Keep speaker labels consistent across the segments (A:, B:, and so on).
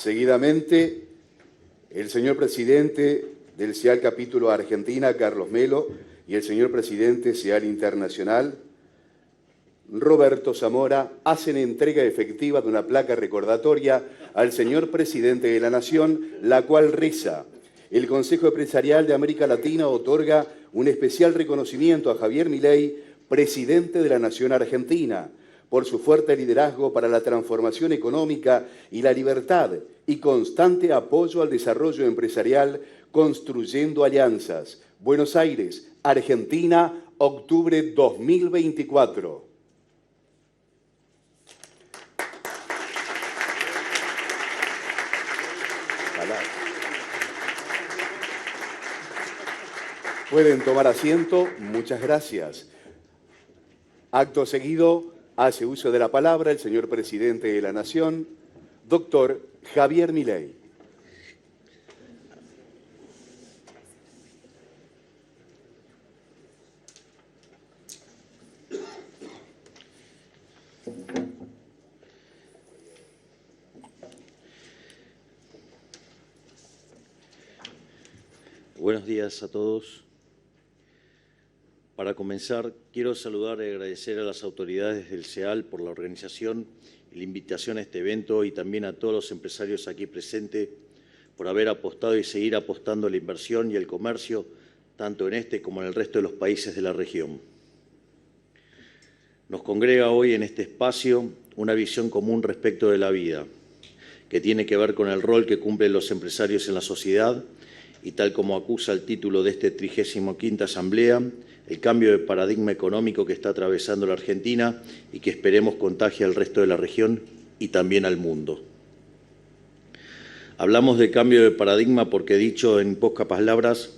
A: Seguidamente, el señor presidente del SEAL Capítulo Argentina, Carlos Melo, y el señor presidente SEAL Internacional, Roberto Zamora, hacen entrega efectiva de una placa recordatoria al señor presidente de la Nación, la cual reza: el Consejo Empresarial de América Latina otorga un especial reconocimiento a Javier Milei, presidente de la Nación Argentina, por su fuerte liderazgo para la transformación económica y la libertad y constante apoyo al desarrollo empresarial construyendo alianzas. Buenos Aires, Argentina, octubre 2024. Pueden tomar asiento. Muchas gracias. Acto seguido, hace uso de la palabra el señor presidente de la Nación, doctor Javier Milei.
B: Buenos días a todos. Para comenzar, quiero saludar y agradecer a las autoridades del SEAL por la organización y la invitación a este evento, y también a todos los empresarios aquí presentes por haber apostado y seguir apostando a la inversión y el comercio, tanto en este como en el resto de los países de la región. Nos congrega hoy en este espacio una visión común respecto de la vida, que tiene que ver con el rol que cumplen los empresarios en la sociedad y, tal como acusa el título de esta 35ª Asamblea, el cambio de paradigma económico que está atravesando la Argentina y que esperemos contagie al resto de la región y también al mundo. Hablamos de cambio de paradigma porque, dicho en pocas palabras,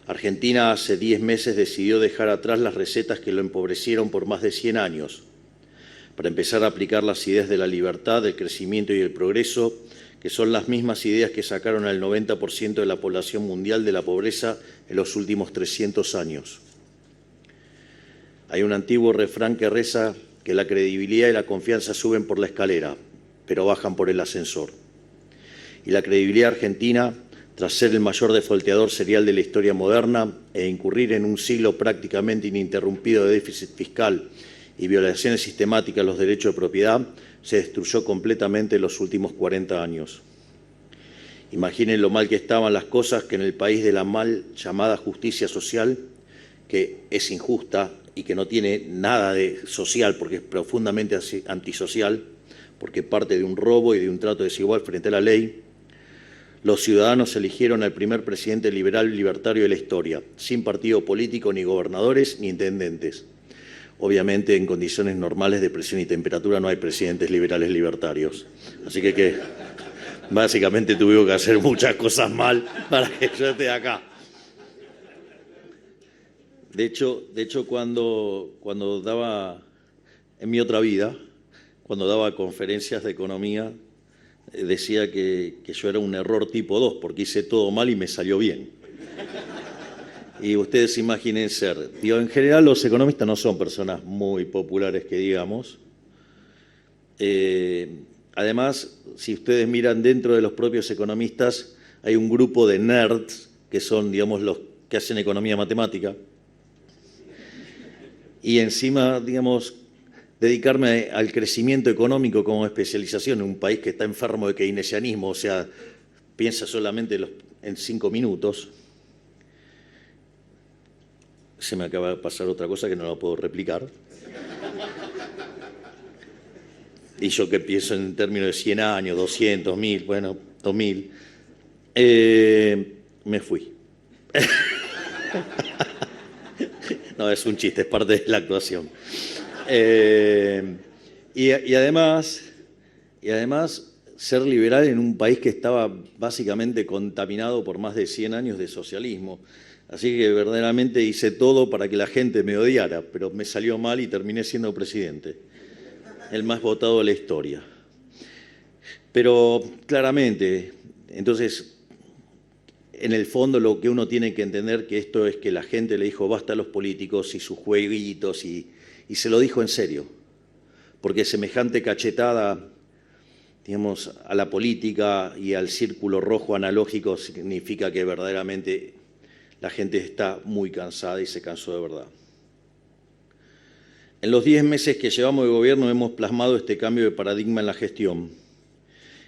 B: Argentina hace 10 meses decidió dejar atrás las recetas que lo empobrecieron por más de 100 años, para empezar a aplicar las ideas de la libertad, del crecimiento y el progreso, que son las mismas ideas que sacaron al 90% de la población mundial de la pobreza en los últimos 300 años. Hay un antiguo refrán que reza que la credibilidad y la confianza suben por la escalera, pero bajan por el ascensor. Y la credibilidad argentina, tras ser el mayor defolteador serial de la historia moderna e incurrir en un siglo prácticamente ininterrumpido de déficit fiscal y violaciones sistemáticas a los derechos de propiedad, se destruyó completamente en los últimos 40 años. Imaginen lo mal que estaban las cosas, que en el país de la mal llamada justicia social, que es injusta y que no tiene nada de social porque es profundamente antisocial, porque parte de un robo y de un trato desigual frente a la ley, los ciudadanos eligieron al primer presidente liberal y libertario de la historia, sin partido político, ni gobernadores, ni intendentes. Obviamente, en condiciones normales de presión y temperatura no hay presidentes liberales libertarios. Así que básicamente tuvimos que hacer muchas cosas mal para que yo esté acá. De hecho cuando daba, en mi otra vida, cuando daba conferencias de economía, decía que yo era un error tipo 2, porque hice todo mal y me salió bien. Y ustedes imaginen ser. Digo, en general los economistas no son personas muy populares, que digamos. Además, si ustedes miran dentro de los propios economistas, hay un grupo de nerds, que son, digamos, los que hacen economía matemática. Y encima, digamos, dedicarme al crecimiento económico como especialización en un país que está enfermo de keynesianismo, o sea, piensa solamente en 5 minutos. Se me acaba de pasar otra cosa que no la puedo replicar. Y yo que pienso en términos de 100 años, 200, 1000, bueno, 2000, me fui. No, es un chiste, es parte de la actuación. Y además, ser liberal en un país que estaba básicamente contaminado por más de 100 años de socialismo. Así que verdaderamente hice todo para que la gente me odiara, pero me salió mal y terminé siendo presidente, el más votado de la historia. Pero claramente, entonces, en el fondo lo que uno tiene que entender que esto es que la gente le dijo basta a los políticos y sus jueguitos, y se lo dijo en serio, porque semejante cachetada digamos, a la política y al círculo rojo analógico significa que verdaderamente la gente está muy cansada y se cansó de verdad. En los 10 meses que llevamos de gobierno hemos plasmado este cambio de paradigma en la gestión.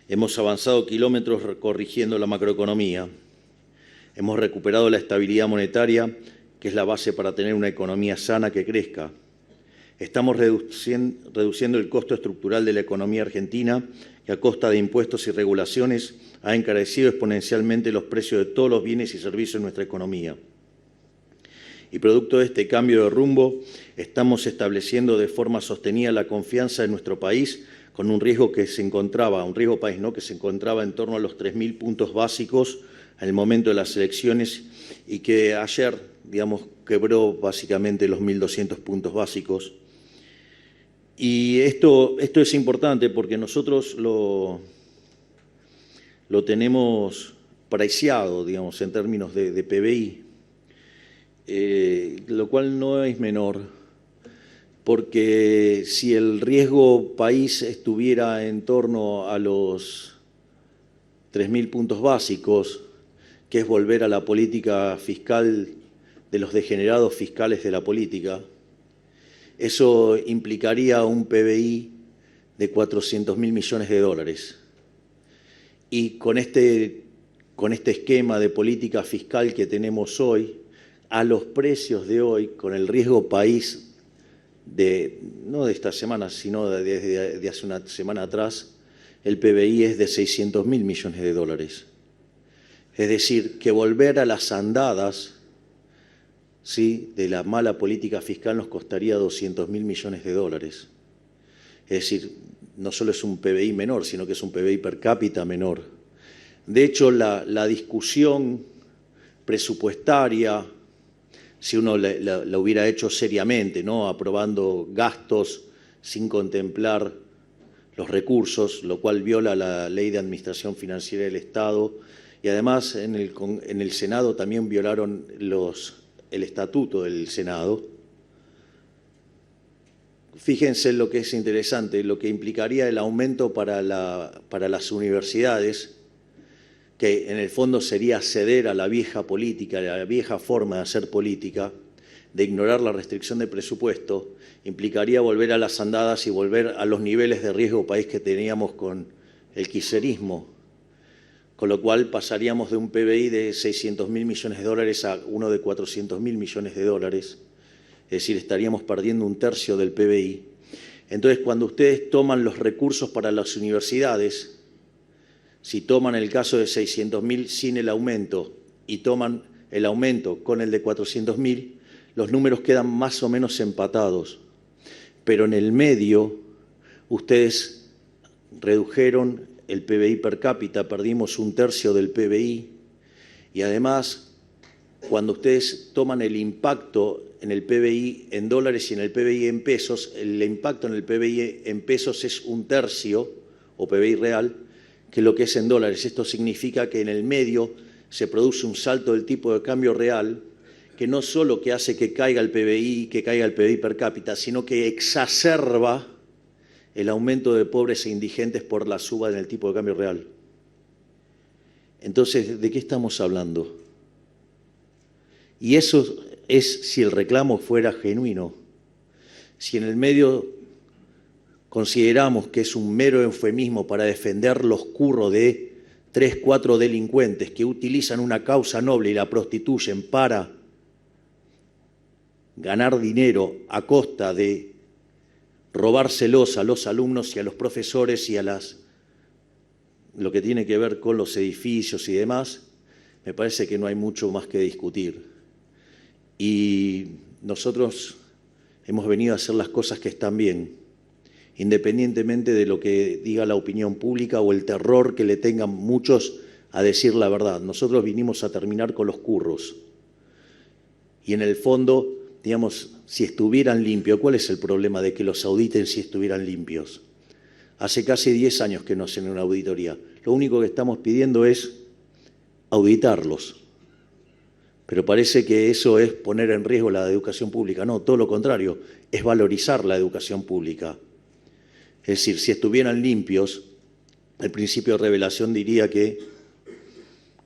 B: Hemos avanzado kilómetros corrigiendo la macroeconomía. Hemos recuperado la estabilidad monetaria, que es la base para tener una economía sana que crezca. Estamos reduciendo el costo estructural de la economía argentina, que a costa de impuestos y regulaciones ha encarecido exponencialmente los precios de todos los bienes y servicios en nuestra economía. Y producto de este cambio de rumbo, estamos estableciendo de forma sostenida la confianza de nuestro país con un riesgo que se encontraba, un riesgo país, ¿no?, que se encontraba en torno a los 3.000 puntos básicos en el momento de las elecciones y que ayer, digamos, quebró básicamente los 1.200 puntos básicos. Y esto es importante porque nosotros lo tenemos priceado, digamos, en términos de PBI, lo cual no es menor, porque si el riesgo país estuviera en torno a los 3.000 puntos básicos, que es volver a la política fiscal de los degenerados fiscales de la política, eso implicaría un PBI de 400.000 millones de dólares. Y con este esquema de política fiscal que tenemos hoy, a los precios de hoy, con el riesgo país no de esta semana, sino de hace una semana atrás, el PBI es de 600.000 millones de dólares. Es decir, que volver a las andadas, ¿sí?, de la mala política fiscal nos costaría 200.000 millones de dólares. Es decir, no solo es un PBI menor, sino que es un PBI per cápita menor. De hecho, la discusión presupuestaria, si uno la hubiera hecho seriamente, ¿no?, aprobando gastos sin contemplar los recursos, lo cual viola la Ley de Administración Financiera del Estado, y además en el Senado también violaron el estatuto del Senado. Fíjense lo que es interesante, lo que implicaría el aumento para las universidades, que en el fondo sería ceder a la vieja política, a la vieja forma de hacer política, de ignorar la restricción de presupuesto, implicaría volver a las andadas y volver a los niveles de riesgo país que teníamos con el kirchnerismo, con lo cual pasaríamos de un PBI de 600.000 millones de dólares a uno de 400.000 millones de dólares, es decir, estaríamos perdiendo un tercio del PBI. Entonces, cuando ustedes toman los recursos para las universidades, si toman el caso de 600.000 sin el aumento y toman el aumento con el de 400.000, los números quedan más o menos empatados. Pero en el medio, ustedes redujeron el PBI per cápita, perdimos un tercio del PBI y además, cuando ustedes toman el impacto en el PBI en dólares y en el PBI en pesos, el impacto en el PBI en pesos es un tercio, o PBI real, que lo que es en dólares. Esto significa que en el medio se produce un salto del tipo de cambio real que no solo que hace que caiga el PBI, que caiga el PBI per cápita, sino que exacerba el aumento de pobres e indigentes por la suba en el tipo de cambio real. Entonces, ¿de qué estamos hablando? Y eso es si el reclamo fuera genuino. Si en el medio consideramos que es un mero eufemismo para defender los curros de 3, 4 delincuentes que utilizan una causa noble y la prostituyen para ganar dinero a costa de robárselos a los alumnos y a los profesores y a lo que tiene que ver con los edificios y demás, me parece que no hay mucho más que discutir. Y nosotros hemos venido a hacer las cosas que están bien, independientemente de lo que diga la opinión pública o el terror que le tengan muchos a decir la verdad. Nosotros vinimos a terminar con los curros. Y en el fondo, digamos, si estuvieran limpios, ¿cuál es el problema de que los auditen si estuvieran limpios? Hace casi 10 años que no hacen una auditoría. Lo único que estamos pidiendo es auditarlos. Pero parece que eso es poner en riesgo la educación pública. No, todo lo contrario, es valorizar la educación pública. Es decir, si estuvieran limpios, el principio de revelación diría que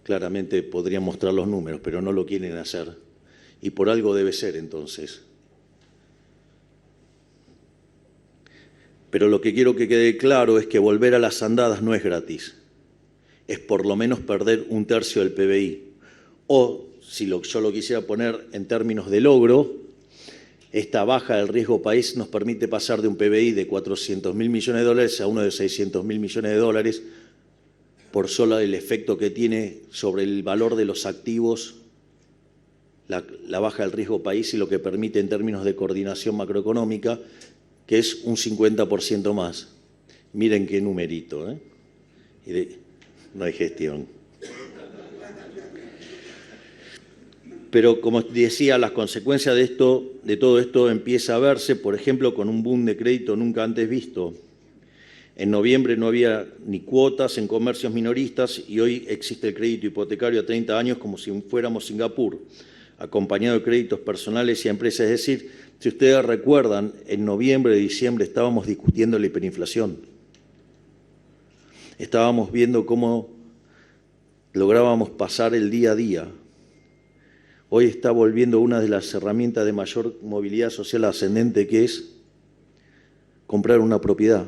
B: claramente podrían mostrar los números, pero no lo quieren hacer. Y por algo debe ser entonces. Pero lo que quiero que quede claro es que volver a las andadas no es gratis. Es por lo menos perder 1/3 del PBI. O, si yo lo quisiera poner en términos de logro, esta baja del riesgo país nos permite pasar de un PBI de 400.000 millones de dólares a uno de 600.000 millones de dólares por solo el efecto que tiene sobre el valor de los activos la baja del riesgo país y lo que permite en términos de coordinación macroeconómica, que es un 50% más. Miren qué numerito, ¿eh? No hay gestión. Pero como decía, las consecuencias de todo esto empieza a verse, por ejemplo, con un boom de crédito nunca antes visto. En noviembre no había ni cuotas en comercios minoristas y hoy existe el crédito hipotecario a 30 años como si fuéramos Singapur, acompañado de créditos personales y a empresas. Es decir, si ustedes recuerdan, en noviembre y diciembre estábamos discutiendo la hiperinflación. Estábamos viendo cómo lográbamos pasar el día a día. Hoy está volviendo una de las herramientas de mayor movilidad social ascendente, que es comprar una propiedad.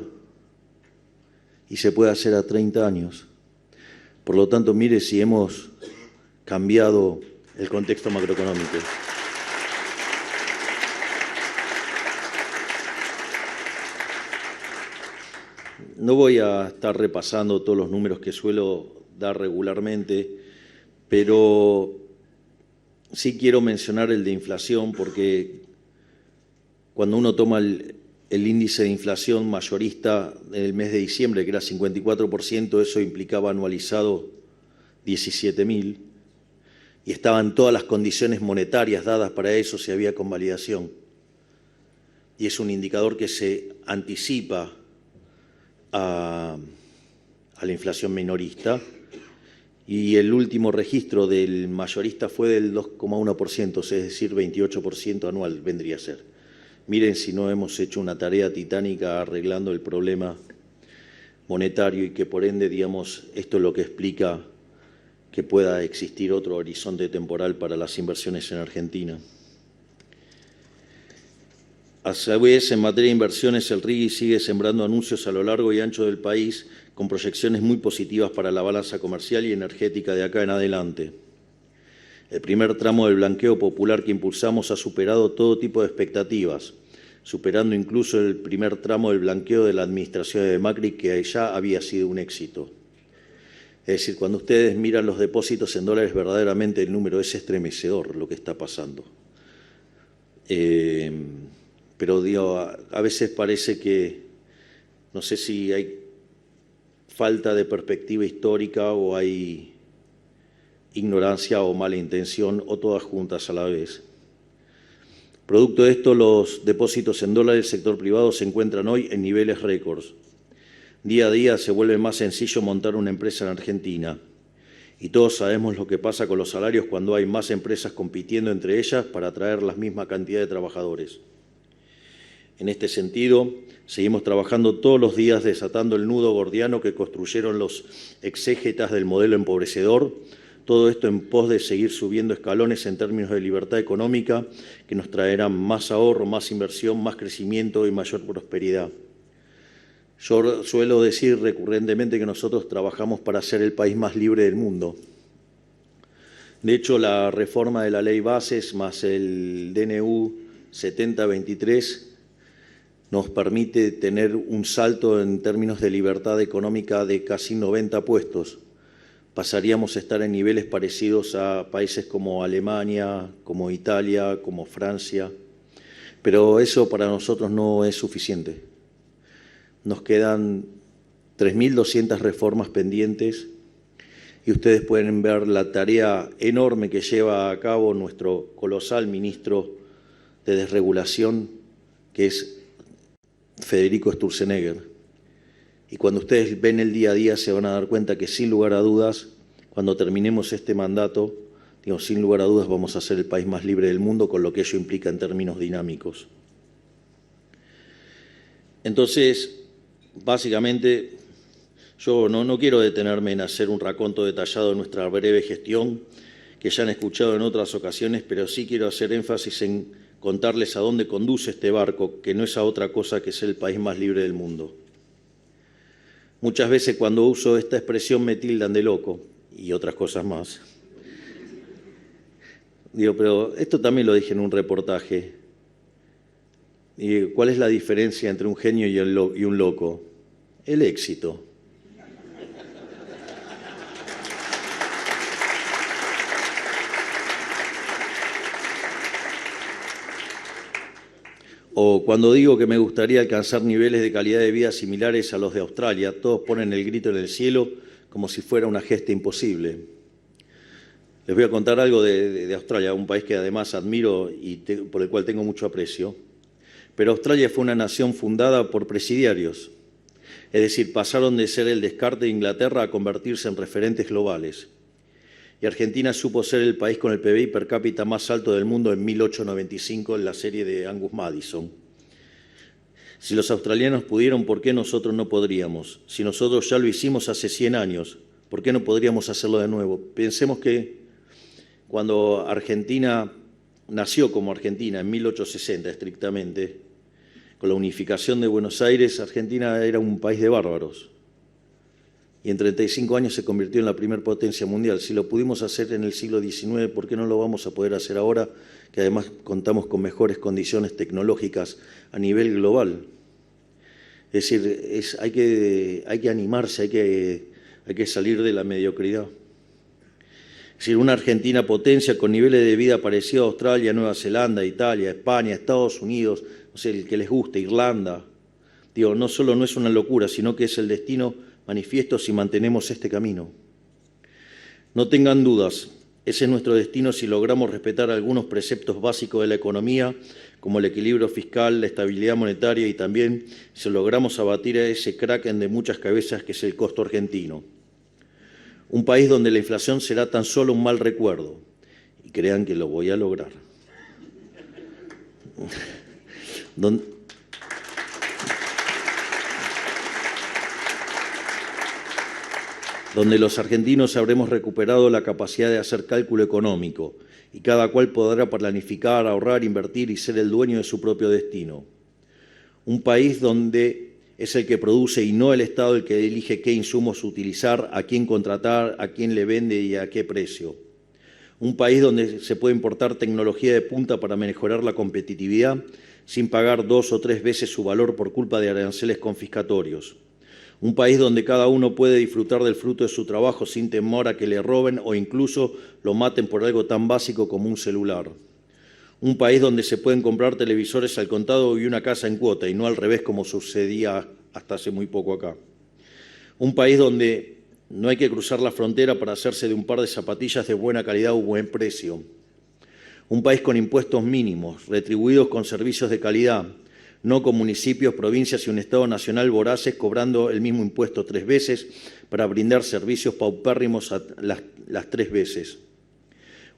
B: Y se puede hacer a 30 años. Por lo tanto, mire si hemos cambiado el contexto macroeconómico. No voy a estar repasando todos los números que suelo dar regularmente, pero sí quiero mencionar el de inflación, porque cuando uno toma el índice de inflación mayorista en el mes de diciembre, que era 54%, eso implicaba anualizado 17.000, y estaban todas las condiciones monetarias dadas para eso si había convalidación. Y es un indicador que se anticipa a la inflación minorista, y el último registro del mayorista fue del 2,1%, es decir, 28% anual vendría a ser. Miren si no hemos hecho una tarea titánica arreglando el problema monetario y que por ende, digamos, esto es lo que explica que pueda existir otro horizonte temporal para las inversiones en Argentina. A su vez, en materia de inversiones, el RIGI sigue sembrando anuncios a lo largo y ancho del país con proyecciones muy positivas para la balanza comercial y energética de acá en adelante. El primer tramo del blanqueo popular que impulsamos ha superado todo tipo de expectativas, superando incluso el primer tramo del blanqueo de la administración de Macri, que ya había sido un éxito. Es decir, cuando ustedes miran los depósitos en dólares, verdaderamente el número es estremecedor lo que está pasando. Pero digo, a veces parece que, no sé si hay falta de perspectiva histórica o hay ignorancia o mala intención, o todas juntas a la vez. Producto de esto, los depósitos en dólares del sector privado se encuentran hoy en niveles récords. Día a día se vuelve más sencillo montar una empresa en Argentina. Y todos sabemos lo que pasa con los salarios cuando hay más empresas compitiendo entre ellas para atraer la misma cantidad de trabajadores. En este sentido, seguimos trabajando todos los días desatando el nudo gordiano que construyeron los exégetas del modelo empobrecedor, todo esto en pos de seguir subiendo escalones en términos de libertad económica que nos traerán más ahorro, más inversión, más crecimiento y mayor prosperidad. Yo suelo decir recurrentemente que nosotros trabajamos para ser el país más libre del mundo. De hecho, la reforma de la ley bases más el DNU 7023 nos permite tener un salto en términos de libertad económica de casi 90 puestos. Pasaríamos a estar en niveles parecidos a países como Alemania, como Italia, como Francia. Pero eso para nosotros no es suficiente. Nos quedan 3.200 reformas pendientes y ustedes pueden ver la tarea enorme que lleva a cabo nuestro colosal ministro de Desregulación, que es Federico Sturzenegger. Y cuando ustedes ven el día a día se van a dar cuenta que sin lugar a dudas, cuando terminemos este mandato, sin lugar a dudas vamos a ser el país más libre del mundo, con lo que ello implica en términos dinámicos. Entonces, básicamente, Yo no quiero detenerme en hacer un raconto detallado de nuestra breve gestión, que ya han escuchado en otras ocasiones, pero sí quiero hacer énfasis en contarles a dónde conduce este barco, que no es a otra cosa que ser el país más libre del mundo. Muchas veces cuando uso esta expresión me tildan de loco, y otras cosas más. Digo, pero esto también lo dije en un reportaje. Y ¿cuál es la diferencia entre un genio y un loco? El éxito. O cuando digo que me gustaría alcanzar niveles de calidad de vida similares a los de Australia, todos ponen el grito en el cielo como si fuera una gesta imposible. Les voy a contar algo de Australia, un país que además admiro y por el cual tengo mucho aprecio. Pero Australia fue una nación fundada por presidiarios, es decir, pasaron de ser el descarte de Inglaterra a convertirse en referentes globales. Y Argentina supo ser el país con el PBI per cápita más alto del mundo en 1895 en la serie de Angus Madison. Si los australianos pudieron, ¿por qué nosotros no podríamos? Si nosotros ya lo hicimos hace 100 años, ¿por qué no podríamos hacerlo de nuevo? Pensemos que cuando Argentina nació como Argentina, en 1860 estrictamente, con la unificación de Buenos Aires, Argentina era un país de bárbaros. Y en 35 años se convirtió en la primer potencia mundial. Si lo pudimos hacer en el siglo XIX, ¿por qué no lo vamos a poder hacer ahora, que además contamos con mejores condiciones tecnológicas a nivel global? Es decir, hay que animarse, hay que salir de la mediocridad. Es decir, una Argentina potencia con niveles de vida parecidos a Australia, Nueva Zelanda, Italia, España, Estados Unidos, no sé, el que les guste, Irlanda. Digo, no solo no es una locura, sino que es el destino manifiesto si mantenemos este camino. No tengan dudas, ese es nuestro destino si logramos respetar algunos preceptos básicos de la economía, como el equilibrio fiscal, la estabilidad monetaria y también si logramos abatir a ese kraken de muchas cabezas que es el costo argentino. Un país donde la inflación será tan solo un mal recuerdo. Y crean que lo voy a lograr. Donde los argentinos habremos recuperado la capacidad de hacer cálculo económico y cada cual podrá planificar, ahorrar, invertir y ser el dueño de su propio destino. Un país donde es el que produce y no el Estado el que elige qué insumos utilizar, a quién contratar, a quién le vende y a qué precio. Un país donde se puede importar tecnología de punta para mejorar la competitividad sin pagar 2 o 3 veces su valor por culpa de aranceles confiscatorios. Un país donde cada uno puede disfrutar del fruto de su trabajo sin temor a que le roben o incluso lo maten por algo tan básico como un celular. Un país donde se pueden comprar televisores al contado y una casa en cuota, y no al revés como sucedía hasta hace muy poco acá. Un país donde no hay que cruzar la frontera para hacerse de un par de zapatillas de buena calidad o buen precio. Un país con impuestos mínimos, retribuidos con servicios de calidad, no con municipios, provincias y un Estado nacional voraces cobrando el mismo impuesto 3 veces para brindar servicios paupérrimos las 3 veces.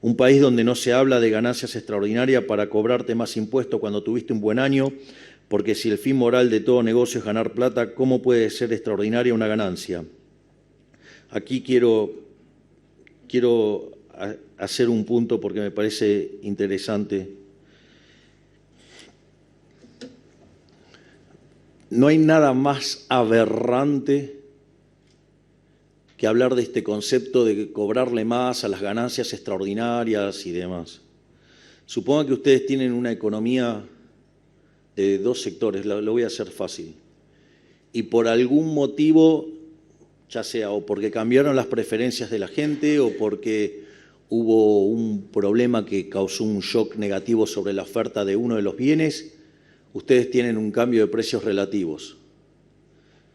B: Un país donde no se habla de ganancias extraordinarias para cobrarte más impuestos cuando tuviste un buen año, porque si el fin moral de todo negocio es ganar plata, ¿cómo puede ser extraordinaria una ganancia? Aquí quiero hacer un punto porque me parece interesante. No hay nada más aberrante que hablar de este concepto de cobrarle más a las ganancias extraordinarias y demás. Supongan que ustedes tienen una economía de 2 sectores, lo voy a hacer fácil, y por algún motivo, ya sea o porque cambiaron las preferencias de la gente o porque hubo un problema que causó un shock negativo sobre la oferta de uno de los bienes, ustedes tienen un cambio de precios relativos.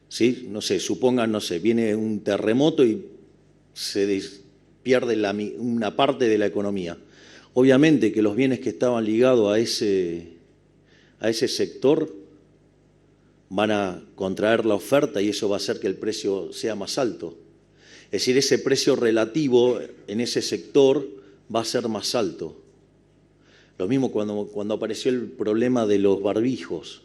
B: ¿Sí? No sé, supongan, no sé, viene un terremoto y se pierde una parte de la economía. Obviamente que los bienes que estaban ligados a ese sector van a contraer la oferta y eso va a hacer que el precio sea más alto. Es decir, ese precio relativo en ese sector va a ser más alto. Lo mismo cuando apareció el problema de los barbijos.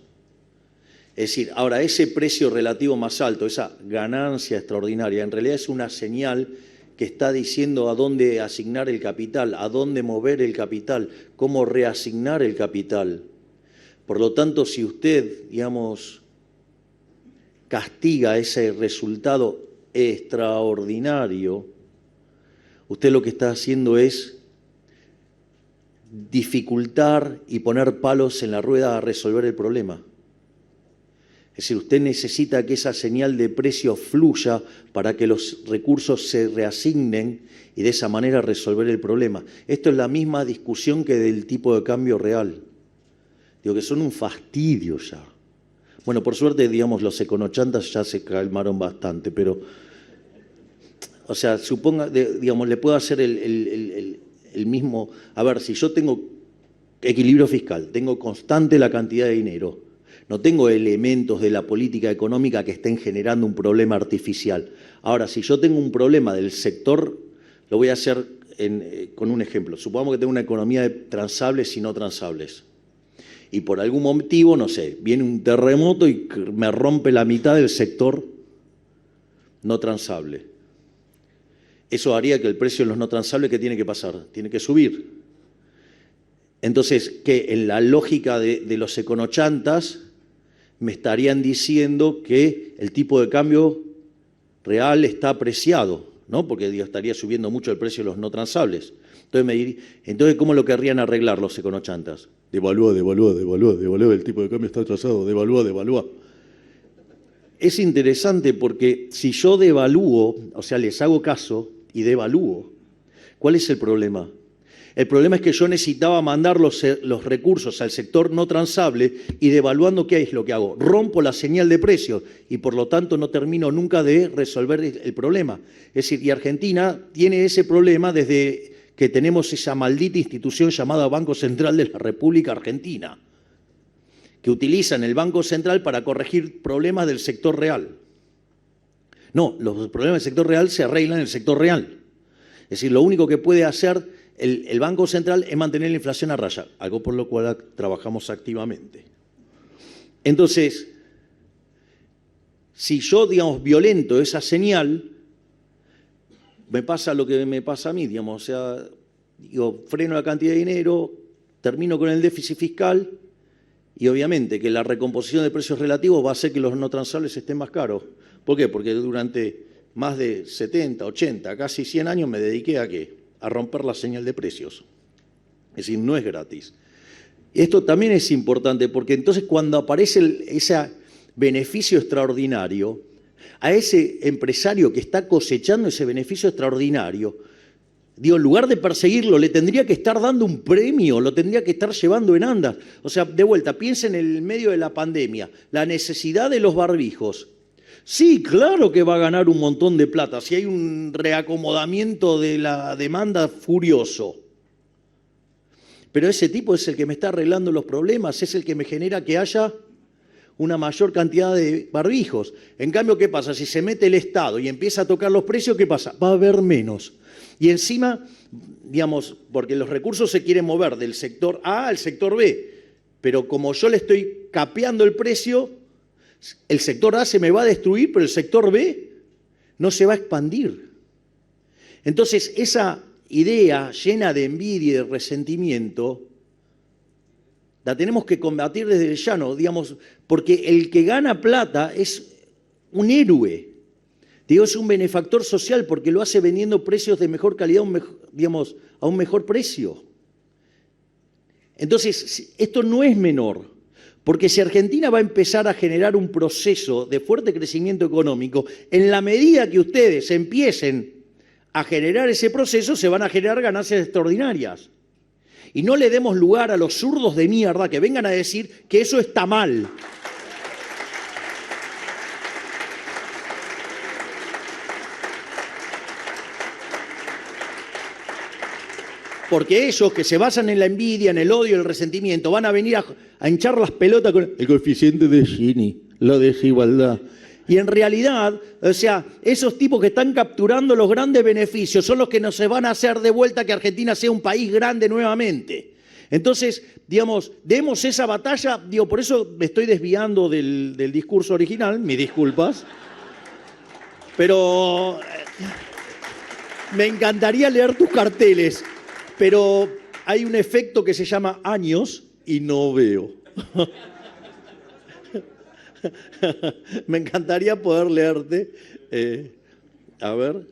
B: Es decir, ahora ese precio relativo más alto, esa ganancia extraordinaria, en realidad es una señal que está diciendo a dónde asignar el capital, a dónde mover el capital, cómo reasignar el capital. Por lo tanto, si usted, digamos, castiga ese resultado extraordinario, usted lo que está haciendo es dificultar y poner palos en la rueda a resolver el problema. Es decir, usted necesita que esa señal de precio fluya para que los recursos se reasignen y de esa manera resolver el problema. Esto es la misma discusión que del tipo de cambio real. Digo que son un fastidio ya. Bueno, por suerte, digamos, los econochantas ya se calmaron bastante, pero, o sea, suponga, digamos, le puedo hacer el mismo. A ver, si yo tengo equilibrio fiscal, tengo constante la cantidad de dinero, no tengo elementos de la política económica que estén generando un problema artificial. Ahora, si yo tengo un problema del sector, lo voy a hacer con un ejemplo. Supongamos que tengo una economía de transables y no transables. Y por algún motivo, no sé, viene un terremoto y me rompe la mitad del sector no transable. Eso haría que el precio de los no transables, ¿qué tiene que pasar? Tiene que subir. Entonces, que en la lógica de los econochantas me estarían diciendo que el tipo de cambio real está apreciado, ¿no? Porque estaría subiendo mucho el precio de los no transables. Entonces, ¿cómo lo querrían arreglar los econochantas? Devalúa, el tipo de cambio está atrasado, devalúa. Es interesante porque si yo devalúo, o sea, les hago caso y devalúo, ¿cuál es el problema? El problema es que yo necesitaba mandar los recursos al sector no transable y devaluando, ¿qué es lo que hago? Rompo la señal de precios y por lo tanto no termino nunca de resolver el problema. Es decir, y Argentina tiene ese problema desde que tenemos esa maldita institución llamada Banco Central de la República Argentina, que utilizan el Banco Central para corregir problemas del sector real. No, los problemas del sector real se arreglan en el sector real. Es decir, lo único que puede hacer el Banco Central es mantener la inflación a raya, algo por lo cual trabajamos activamente. Entonces, si yo, digamos, violento esa señal, me pasa lo que me pasa a mí, digamos, o sea, digo, freno la cantidad de dinero, termino con el déficit fiscal y obviamente que la recomposición de precios relativos va a hacer que los no transables estén más caros. ¿Por qué? Porque durante más de 70, 80, casi 100 años me dediqué a ¿qué? A romper la señal de precios. Es decir, no es gratis. Esto también es importante porque entonces cuando aparece ese beneficio extraordinario, a ese empresario que está cosechando ese beneficio extraordinario, digo, en lugar de perseguirlo, le tendría que estar dando un premio, lo tendría que estar llevando en andas. O sea, de vuelta, piensen en el medio de la pandemia, la necesidad de los barbijos. Sí, claro que va a ganar un montón de plata si hay un reacomodamiento de la demanda furioso. Pero ese tipo es el que me está arreglando los problemas, es el que me genera que haya una mayor cantidad de barbijos. En cambio, ¿qué pasa? Si se mete el Estado y empieza a tocar los precios, ¿qué pasa? Va a haber menos. Y encima, digamos, porque los recursos se quieren mover del sector A al sector B, pero como yo le estoy capeando el precio, el sector A se me va a destruir, pero el sector B no se va a expandir. Entonces, esa idea llena de envidia y de resentimiento, la tenemos que combatir desde el llano, digamos, porque el que gana plata es un héroe. Digo, es un benefactor social porque lo hace vendiendo precios de mejor calidad, digamos, a un mejor precio. Entonces, esto no es menor. Porque si Argentina va a empezar a generar un proceso de fuerte crecimiento económico, en la medida que ustedes empiecen a generar ese proceso, se van a generar ganancias extraordinarias. Y no le demos lugar a los zurdos de mierda que vengan a decir que eso está mal. Porque ellos que se basan en la envidia, en el odio, en el resentimiento, van a venir a hinchar las pelotas con el coeficiente de Gini, la desigualdad. Y en realidad, o sea, esos tipos que están capturando los grandes beneficios son los que nos van a hacer de vuelta que Argentina sea un país grande nuevamente. Entonces, digamos, demos esa batalla, digo, por eso me estoy desviando del discurso original, mis disculpas, pero me encantaría leer tus carteles, pero hay un efecto que se llama años y no veo. Me encantaría poder leerte. A ver.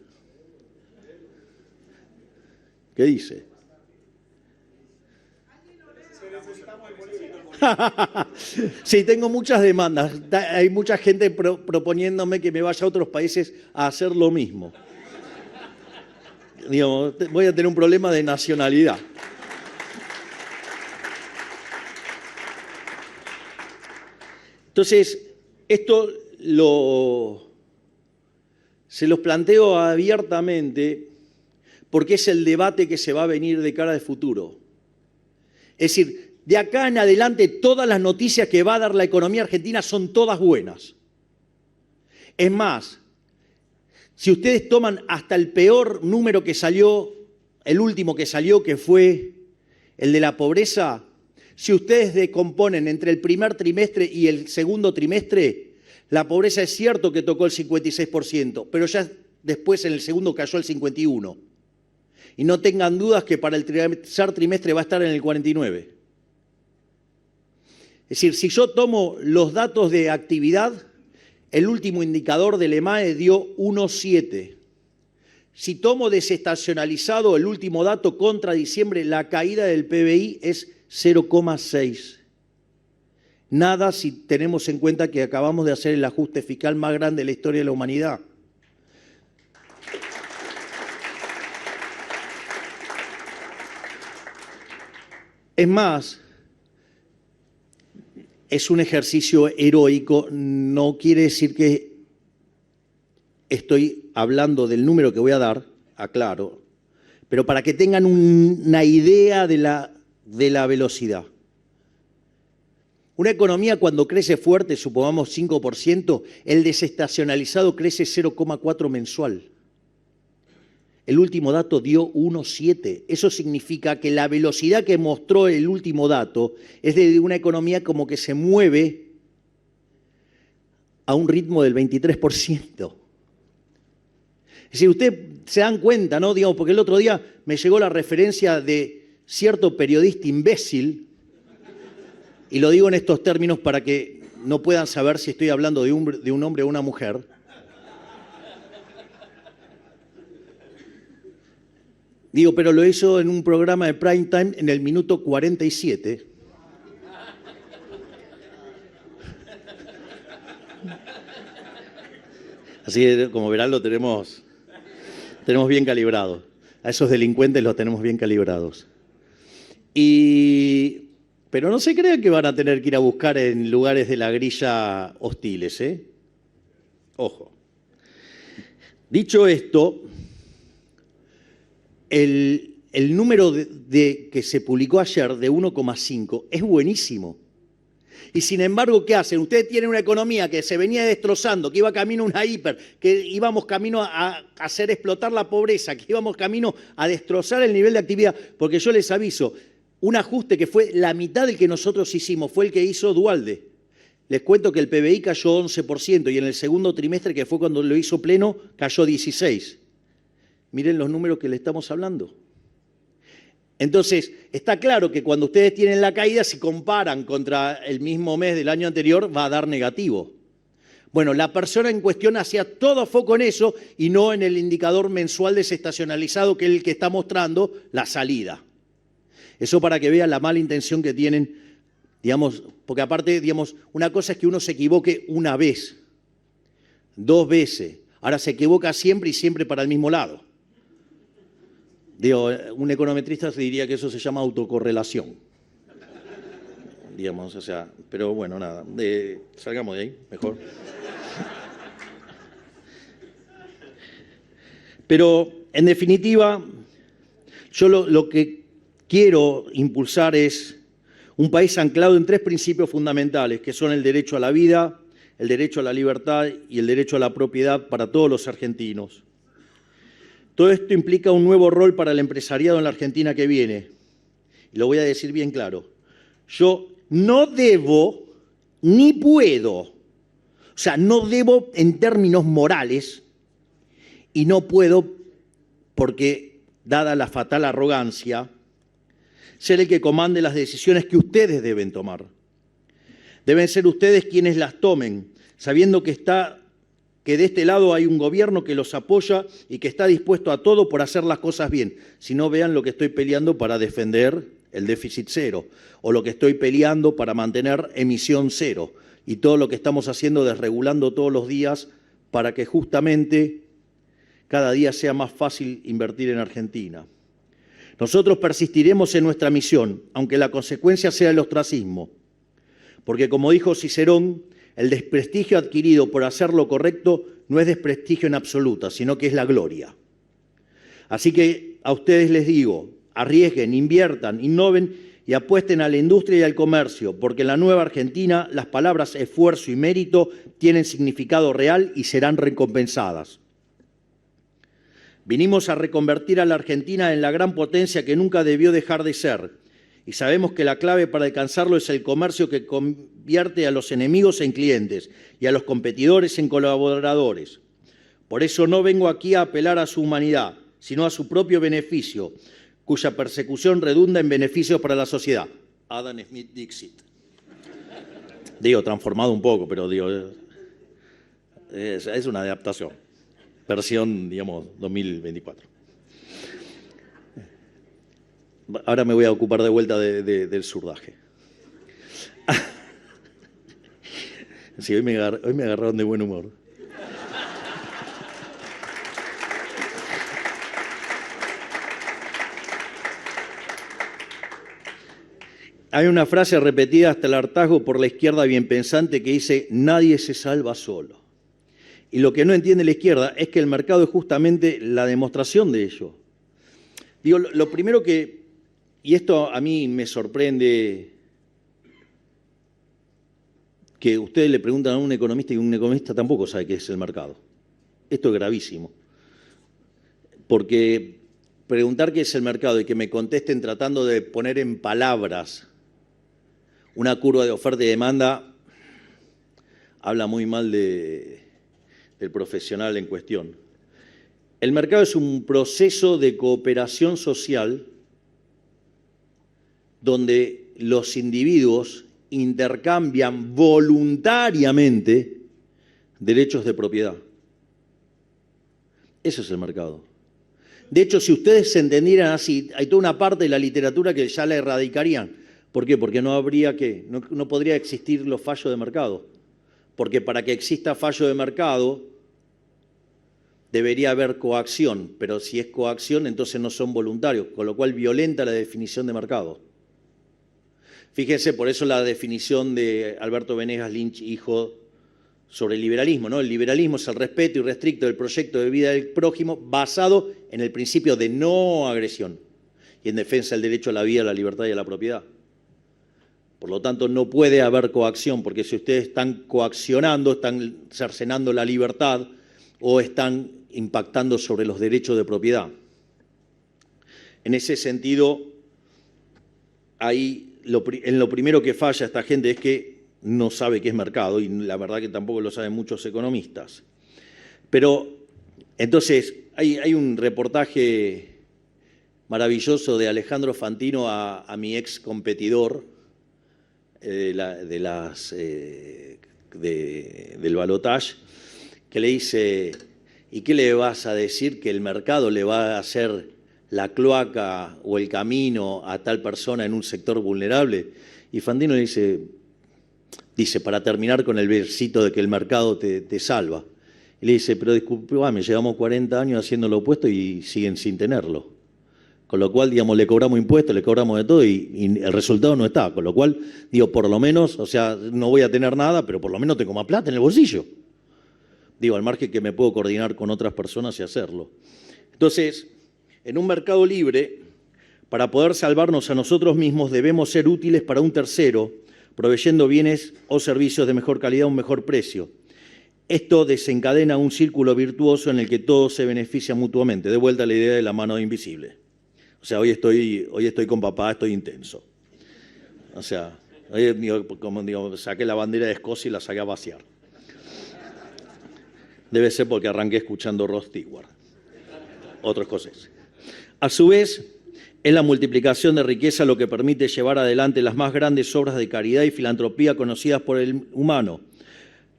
B: ¿Qué dice? Sí, tengo muchas demandas. Hay mucha gente proponiéndome que me vaya a otros países a hacer lo mismo. Digamos, voy a tener un problema de nacionalidad. Entonces, esto se los planteo abiertamente porque es el debate que se va a venir de cara al futuro. Es decir, de acá en adelante todas las noticias que va a dar la economía argentina son todas buenas. Es más, si ustedes toman hasta el peor número que salió, el último que salió, que fue el de la pobreza, si ustedes decomponen entre el primer trimestre y el segundo trimestre, la pobreza es cierto que tocó el 56%, pero ya después en el segundo cayó al 51%. Y no tengan dudas que para el tercer trimestre va a estar en el 49%. Es decir, si yo tomo los datos de actividad, el último indicador del EMAE dio 1,7. Si tomo desestacionalizado el último dato contra diciembre, la caída del PBI es 0,6. Nada si tenemos en cuenta que acabamos de hacer el ajuste fiscal más grande de la historia de la humanidad. Es más, es un ejercicio heroico, no quiere decir que estoy hablando del número que voy a dar, aclaro, pero para que tengan una idea de la velocidad. Una economía cuando crece fuerte, supongamos 5%, el desestacionalizado crece 0,4 mensual. El último dato dio 1,7. Eso significa que la velocidad que mostró el último dato es de una economía como que se mueve a un ritmo del 23%. Es decir, ustedes se dan cuenta, ¿no? Digamos, porque el otro día me llegó la referencia de cierto periodista imbécil, y lo digo en estos términos para que no puedan saber si estoy hablando de un hombre o una mujer. Digo, pero lo hizo en un programa de prime time en el minuto 47. Así que, como verán, lo tenemos bien calibrado. A esos delincuentes los tenemos bien calibrados. Pero no se crean que van a tener que ir a buscar en lugares de la grilla hostiles, ¿eh? Ojo. Dicho esto, el número que se publicó ayer de 1,5 es buenísimo. Y sin embargo, ¿qué hacen? Ustedes tienen una economía que se venía destrozando, que iba camino a una hiper, que íbamos camino a hacer explotar la pobreza, que íbamos camino a destrozar el nivel de actividad. Porque yo les aviso, un ajuste que fue la mitad del que nosotros hicimos fue el que hizo Duhalde. Les cuento que el PBI cayó 11% y en el segundo trimestre, que fue cuando lo hizo Pleno, cayó 16%. Miren los números que le estamos hablando. Entonces, está claro que cuando ustedes tienen la caída, si comparan contra el mismo mes del año anterior, va a dar negativo. Bueno, la persona en cuestión hacía todo foco en eso y no en el indicador mensual desestacionalizado, que es el que está mostrando la salida. Eso para que vean la mala intención que tienen, digamos, porque aparte, digamos, una cosa es que uno se equivoque una vez, 2 veces, ahora se equivoca siempre y siempre para el mismo lado. Digo, un econometrista diría que eso se llama autocorrelación. Digamos, o sea, pero bueno, nada, salgamos de ahí, mejor. Pero, en definitiva, yo lo que quiero impulsar es un país anclado en 3 principios fundamentales, que son el derecho a la vida, el derecho a la libertad y el derecho a la propiedad para todos los argentinos. Todo esto implica un nuevo rol para el empresariado en la Argentina que viene. y lo voy a decir bien claro, yo no debo ni puedo, o sea, no debo en términos morales y no puedo porque, dada la fatal arrogancia, ser el que comande las decisiones que ustedes deben tomar. Deben ser ustedes quienes las tomen, sabiendo que de este lado hay un gobierno que los apoya y que está dispuesto a todo por hacer las cosas bien. Si no, vean lo que estoy peleando para defender el déficit cero, o lo que estoy peleando para mantener emisión cero, y todo lo que estamos haciendo desregulando todos los días para que justamente cada día sea más fácil invertir en Argentina. Nosotros persistiremos en nuestra misión, aunque la consecuencia sea el ostracismo, porque como dijo Cicerón, el desprestigio adquirido por hacer lo correcto no es desprestigio en absoluta, sino que es la gloria. Así que a ustedes les digo, arriesguen, inviertan, innoven y apuesten a la industria y al comercio, porque en la nueva Argentina las palabras esfuerzo y mérito tienen significado real y serán recompensadas. Vinimos a reconvertir a la Argentina en la gran potencia que nunca debió dejar de ser, y sabemos que la clave para alcanzarlo es el comercio que convierte a los enemigos en clientes y a los competidores en colaboradores. Por eso no vengo aquí a apelar a su humanidad, sino a su propio beneficio, cuya persecución redunda en beneficios para la sociedad. Adam Smith Dixit. Digo, transformado un poco, pero digo, es una adaptación. Versión, digamos, 2024. Ahora me voy a ocupar de vuelta del surdaje. Sí, hoy me agarraron de buen humor. Hay una frase repetida hasta el hartazgo por la izquierda bien pensante que dice: nadie se salva solo. Y lo que no entiende la izquierda es que el mercado es justamente la demostración de ello. Digo, lo primero que, y esto a mí me sorprende, que ustedes le preguntan a un economista y un economista tampoco sabe qué es el mercado. Esto es gravísimo. Porque preguntar qué es el mercado y que me contesten tratando de poner en palabras una curva de oferta y demanda, habla muy mal del profesional en cuestión. El mercado es un proceso de cooperación social donde los individuos intercambian voluntariamente derechos de propiedad. Eso es el mercado. De hecho, si ustedes se entendieran así, hay toda una parte de la literatura que ya la erradicarían. ¿Por qué? Porque no podría existir los fallos de mercado. Porque para que exista fallo de mercado debería haber coacción, pero si es coacción entonces no son voluntarios, con lo cual violenta la definición de mercado. Fíjense, por eso la definición de Alberto Venegas Lynch, hijo, sobre el liberalismo, ¿no? El liberalismo es el respeto irrestricto del proyecto de vida del prójimo basado en el principio de no agresión y en defensa del derecho a la vida, a la libertad y a la propiedad. Por lo tanto, no puede haber coacción, porque si ustedes están coaccionando, están cercenando la libertad o están impactando sobre los derechos de propiedad. En ese sentido, ahí en lo primero que falla esta gente es que no sabe qué es mercado, y la verdad que tampoco lo saben muchos economistas. Pero, entonces, hay un reportaje maravilloso de Alejandro Fantino a mi ex competidor del balotaje, que le dice: ¿y qué le vas a decir? ¿Que el mercado le va a hacer la cloaca o el camino a tal persona en un sector vulnerable? Y Fantino le dice, para terminar con el versito de que el mercado te salva. Y le dice, pero disculpame, llevamos 40 años haciendo lo opuesto y siguen sin tenerlo. Con lo cual, digamos, le cobramos impuestos, le cobramos de todo y el resultado no está. Con lo cual, digo, por lo menos, o sea, no voy a tener nada, pero por lo menos tengo más plata en el bolsillo. Digo, al margen que me puedo coordinar con otras personas y hacerlo. Entonces, en un mercado libre, para poder salvarnos a nosotros mismos, debemos ser útiles para un tercero, proveyendo bienes o servicios de mejor calidad a un mejor precio. Esto desencadena un círculo virtuoso en el que todos se benefician mutuamente. De vuelta a la idea de la mano invisible. O sea, hoy estoy con papá, estoy intenso. O sea, hoy, como saqué la bandera de Escocia y la saqué a vaciar. Debe ser porque arranqué escuchando Rod Stewart. Otros cosas. A su vez, es la multiplicación de riqueza lo que permite llevar adelante las más grandes obras de caridad y filantropía conocidas por el humano.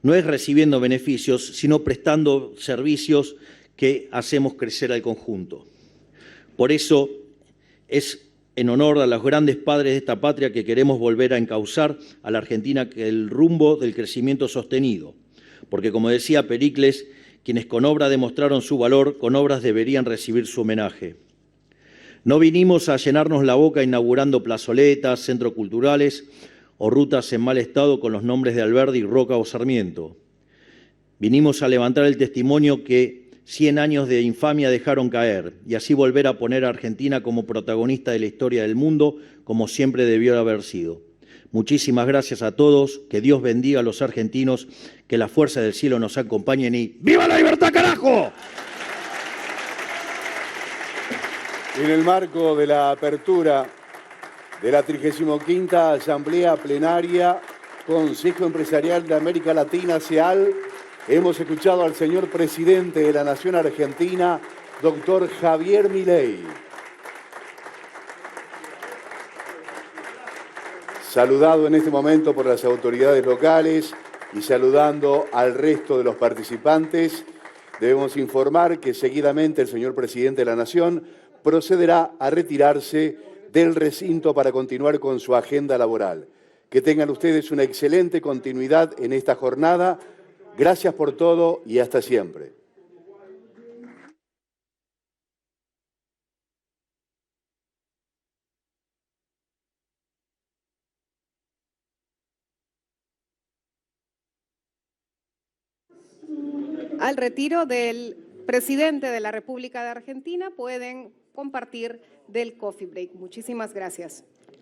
B: No es recibiendo beneficios, sino prestando servicios que hacemos crecer al conjunto. Por eso es en honor a los grandes padres de esta patria que queremos volver a encauzar a la Argentina el rumbo del crecimiento sostenido. Porque, como decía Pericles, quienes con obra demostraron su valor, con obras deberían recibir su homenaje. No vinimos a llenarnos la boca inaugurando plazoletas, centros culturales o rutas en mal estado con los nombres de Alberdi, Roca o Sarmiento. Vinimos a levantar el testimonio que 100 años de infamia dejaron caer y así volver a poner a Argentina como protagonista de la historia del mundo, como siempre debió haber sido. Muchísimas gracias a todos, que Dios bendiga a los argentinos, que la fuerza del cielo nos acompañen y ¡viva la libertad, carajo!
A: En el marco de la apertura de la 35ª Asamblea Plenaria Consejo Empresarial de América Latina, CEAL, hemos escuchado al señor presidente de la Nación Argentina, doctor Javier Milei. Saludado en este momento por las autoridades locales y saludando al resto de los participantes, debemos informar que seguidamente el señor presidente de la Nación procederá a retirarse del recinto para continuar con su agenda laboral. Que tengan ustedes una excelente continuidad en esta jornada. Gracias por todo y hasta siempre.
C: Al retiro del presidente de la República de Argentina pueden compartir del coffee break. Muchísimas gracias.